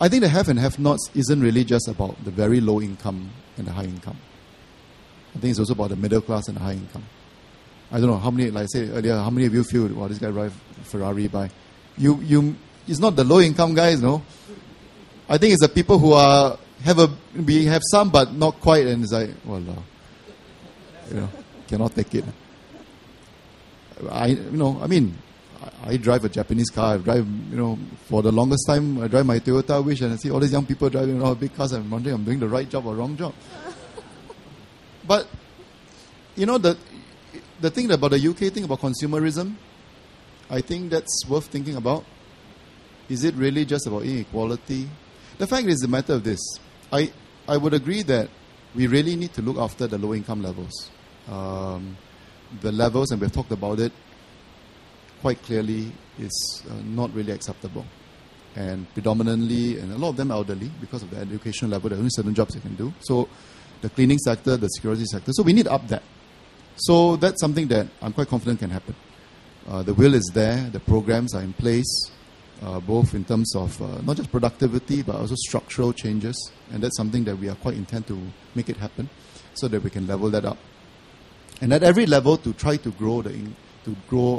I think the have and have-nots isn't really just about the very low income and the high income. I think it's also about the middle class and the high income. I don't know how many, like I said earlier, how many of you feel, wow, this guy drive Ferrari by. It's not the low income guys, no. I think it's the people who we have some but not quite, and it's like, wallah, cannot take it. I drive a Japanese car. I drive, for the longest time, I drive my Toyota Wish, and I see all these young people driving all big cars. I'm wondering, I'm doing the right job or wrong job. But, the thing about the UK thing about consumerism, I think that's worth thinking about. Is it really just about inequality? The fact is the matter of this. I would agree that we really need to look after the low income levels. The levels, and we've talked about it quite clearly, is not really acceptable. And predominantly, and a lot of them elderly, because of the education level, there are only certain jobs they can do. So the cleaning sector, the security sector. So we need to up that. So that's something that I'm quite confident can happen. The will is there, the programs are in place, both in terms of not just productivity, but also structural changes. And that's something that we are quite intent to make it happen, so that we can level that up. And at every level to try to grow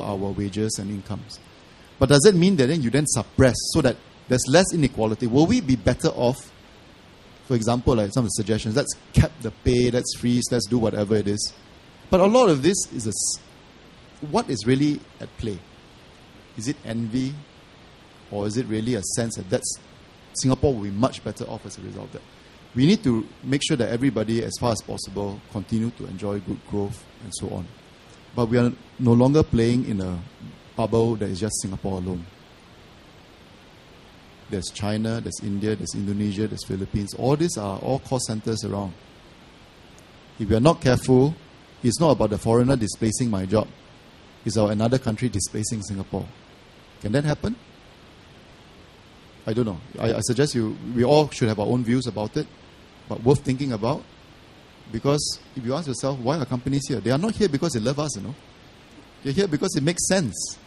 our wages and incomes. But does it mean that then you then suppress so that there's less inequality? Will we be better off? For example, like some of the suggestions, let's cap the pay, let's freeze, let's do whatever it is. But a lot of this is what is really at play? Is it envy? Or is it really a sense that Singapore will be much better off as a result of that? We need to make sure that everybody, as far as possible, continue to enjoy good growth and so on. But we are no longer playing in a bubble that is just Singapore alone. There's China, there's India, there's Indonesia, there's Philippines. All these are all cost centers around. If we are not careful, it's not about the foreigner displacing my job. It's about another country displacing Singapore. Can that happen? I don't know. I suggest we all should have our own views about it, but worth thinking about. Because if you ask yourself, why are companies here? They are not here because they love us, They're here because it makes sense.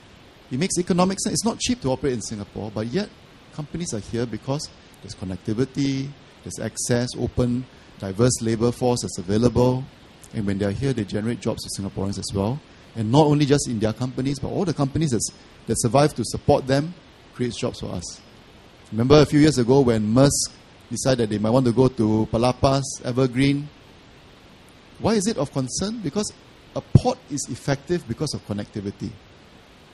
It makes economic sense. It's not cheap to operate in Singapore, but yet companies are here because there's connectivity, there's access, open, diverse labor force that's available. And when they're here, they generate jobs for Singaporeans as well. And not only just in their companies, but all the companies that survive to support them creates jobs for us. Remember a few years ago when Maersk decided they might want to go to Palapas, Evergreen. Why is it of concern? Because a port is effective because of connectivity.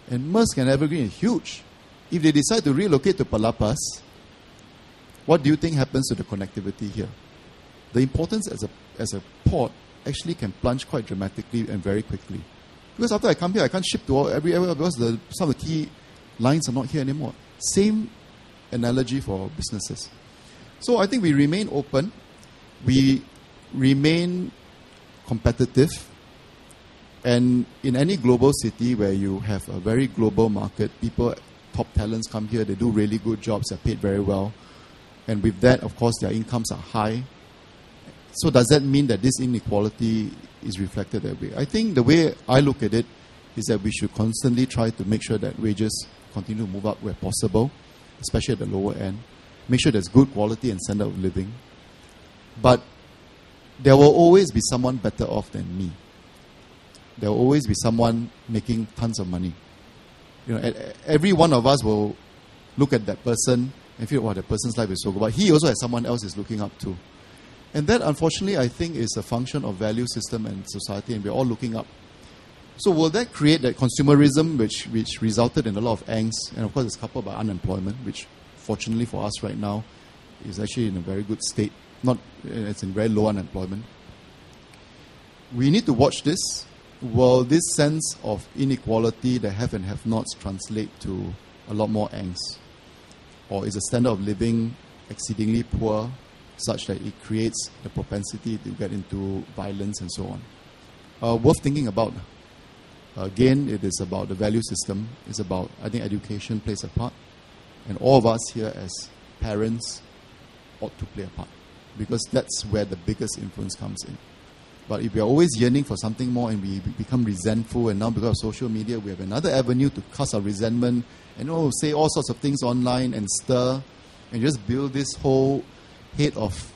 And Maersk and Evergreen is huge. If they decide to relocate to Palapas, what do you think happens to the connectivity here? The importance as a port actually can plunge quite dramatically and very quickly. Because after I come here, I can't ship to everywhere because some of the key lines are not here anymore. Same analogy for businesses. So I think we remain open. We remain competitive. And in any global city where you have a very global market, top talents come here, they do really good jobs, they're paid very well. And with that, of course, their incomes are high. So does that mean that this inequality is reflected that way? I think the way I look at it is that we should constantly try to make sure that wages continue to move up where possible, especially at the lower end. Make sure there's good quality and standard of living. But there will always be someone better off than me. There will always be someone making tons of money. Every one of us will look at that person and feel, wow, that person's life is so good. But he also has someone else he's looking up to. And that, unfortunately, I think is a function of value system and society, and we're all looking up. So will that create that consumerism which resulted in a lot of angst? And of course, it's coupled by unemployment, which fortunately for us right now is actually in a very good state. It's in very low unemployment. We need to watch this. Will this sense of inequality, the have and have-nots, translate to a lot more angst? Or is the standard of living exceedingly poor such that it creates the propensity to get into violence and so on? Worth thinking about. Again, it is about the value system. It's about, I think education plays a part. And all of us here as parents ought to play a part. Because that's where the biggest influence comes in. But if we are always yearning for something more and we become resentful, and now because of social media, we have another avenue to cast our resentment and say all sorts of things online and stir and just build this whole head of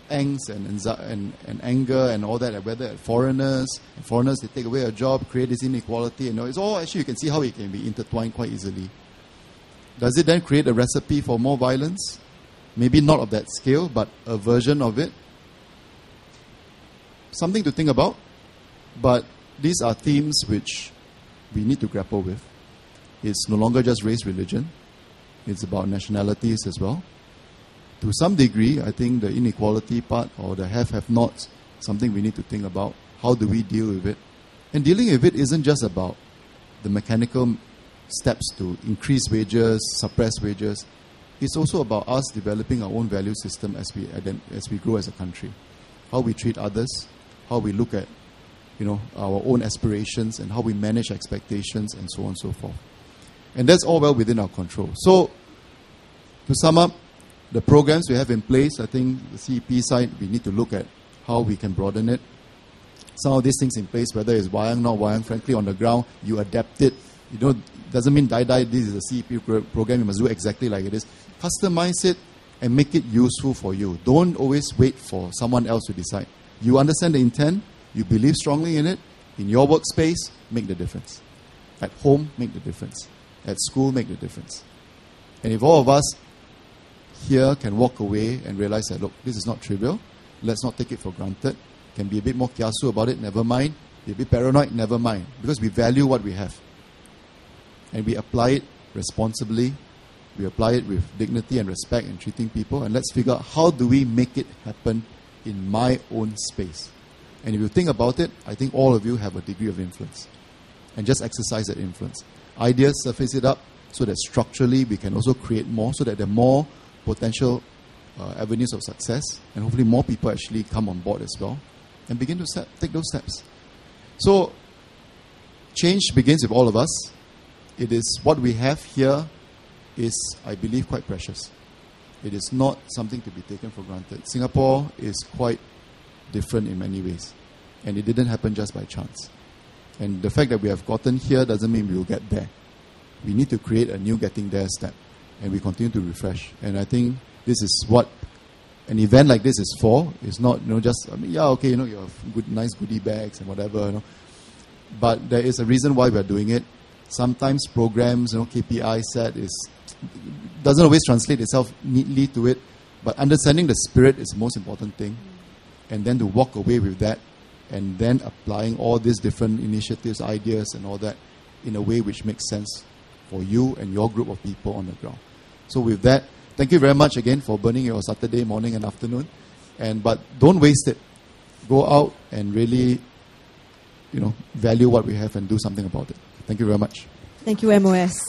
angst and anger and all that, whether foreigners they take away a job, create this inequality, it's all actually, you can see how it can be intertwined quite easily. Does it then create a recipe for more violence? Maybe not of that scale, but a version of it. Something to think about, but these are themes which we need to grapple with. It's no longer just race, religion. It's about nationalities as well. To some degree, I think the inequality part or the have-nots, something we need to think about. How do we deal with it? And dealing with it isn't just about the mechanical steps to increase wages, suppress wages. It's also about us developing our own value system as we grow as a country. How we treat others, how we look at our own aspirations, and how we manage expectations, and so on and so forth. And that's all well within our control. So, to sum up, the programs we have in place, I think the CEP side, we need to look at how we can broaden it. Some of these things in place, whether it's wayang, not wayang, frankly, on the ground, you adapt it. Doesn't mean this is a CEP program, you must do exactly like it is. Customize it and make it useful for you. Don't always wait for someone else to decide. You understand the intent, you believe strongly in it, in your workspace, make the difference. At home, make the difference. At school, make the difference. And if all of us here can walk away and realize that, look, this is not trivial, let's not take it for granted, can be a bit more kiasu about it, never mind, be a bit paranoid, never mind, because we value what we have. And we apply it responsibly, we apply it with dignity and respect in treating people, and let's figure out how do we make it happen in my own space. And if you think about it, I think all of you have a degree of influence. And just exercise that influence. Ideas, surface it up so that structurally we can also create more, so that there are more potential avenues of success, and hopefully more people actually come on board as well and begin to take those steps. So change begins with all of us. It is what we have here is, I believe, quite precious. It is not something to be taken for granted. Singapore is quite different in many ways, and it didn't happen just by chance. And the fact that we have gotten here doesn't mean we will get there. We need to create a new getting there step, and we continue to refresh. And I think this is what an event like this is for. It's not just you have nice goodie bags and whatever, but there is a reason why we are doing it. Sometimes programs, KPI set doesn't always translate itself neatly to it, but understanding the spirit is the most important thing, and then to walk away with that, and then applying all these different initiatives, ideas and all that in a way which makes sense for you and your group of people on the ground. So with that, thank you very much again for burning your Saturday morning and afternoon, but don't waste it. Go out and really value what we have and do something about it. Thank you very much. Thank you, MOS.